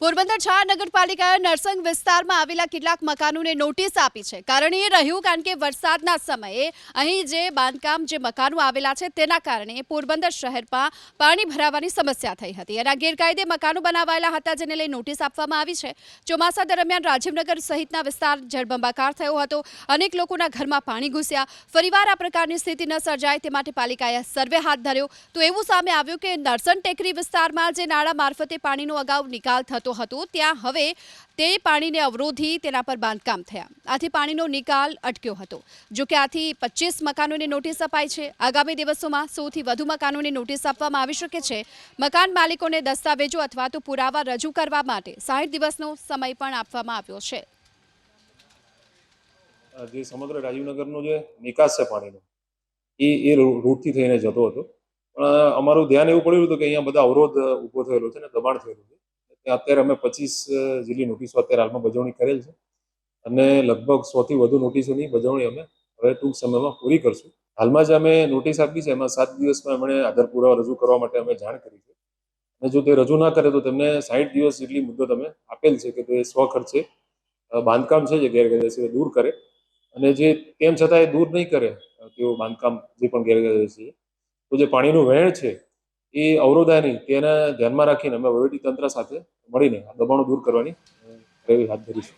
પોરબંદર છાયા નગરપાલિકાએ નરસંગ વિસ્તારમાં આવેલા કેટલાક મકાનોને નોટિસ આપી છે। કારણ એ રહ્યું કારણ કે વરસાદના સમયે અહીં જે બાંધકામ જે મકાનો આવેલા છે તેના કારણે પોરબંદર શહેરમાં પાણી ભરાવાની સમસ્યા થઈ હતી અને ગેરકાયદે મકાનો બનાવાયેલા હતા, જેને લઈ નોટિસ આપવામાં આવી છે। ચોમાસા દરમિયાન રાજીવનગર સહિતના વિસ્તાર જળબંબાકાર થયો હતો, અનેક લોકોના ઘરમાં પાણી ઘૂસ્યા। ફરીવાર આ પ્રકારની સ્થિતિ ન સર્જાય તે માટે પાલિકાએ સર્વે હાથ ધર્યો તો એવું સામે આવ્યું કે નરસંગ ટેકરી વિસ્તારમાં જે નાળા મારફતે પાણીનો અગાઉ નિકાલ થતો હતો ત્યાં હવે તે પાણીને અવરોધી તેના પર બાંધકામ થયા, આથી પાણીનો નિકાલ અટક્યો હતો। જો કે આથી 25 મકાનોને નોટિસ અપાઈ છે। આગામી દિવસોમાં 100 થી વધુ મકાનોને નોટિસ આપવામાં આવી શકે છે। મકાન માલિકોને દસ્તાવેજો અથવા તો પુરાવા રજૂ કરવા માટે 60 દિવસનો સમય પણ આપવામાં આવ્યો છે। જે સમગ્ર રાજીવનગરનો જે નિકાસ છે પાણીનો એ રૂટથી થઈને જતો હતો, પણ અમારું ધ્યાન એવું પડ્યું હતું કે અહીંયા બધા અવરોધ ઊભો થયેલો છે ને દબાણ થયેલું છે। અત્યારે અમે 25 જેટલી નોટિસો અત્યારે હાલમાં બજવણી કરેલ છે અને લગભગ 100 થી વધુ નોટિસોની બજવણી અમે હવે ટૂંક સમયમાં પૂરી કરશું। હાલમાં જ અમે નોટિસ આપી છે, એમાં 7 દિવસમાં એમણે આધાર પુરાવા રજૂ કરવા માટે અમે જાણ કરી છે અને જો તે રજૂ ના કરે તો તેમને 60 દિવસ જેટલી મુદત અમે આપેલ છે કે તે સ્વખર્ચે બાંધકામ છે જે ગેરકાયદેસર દૂર કરે, અને જે તેમ છતાં એ દૂર નહીં કરે તેઓ બાંધકામ જે પણ ગેરકાયદેસર છે તો જે પાણીનું વહેણ છે એ અવરોધાય નહીં તેને ધ્યાનમાં રાખીને અમે વહીવટી તંત્ર સાથે મળીને આ દબાણો દૂર કરવાની કાર્યવાહી હાથ ધરીશું।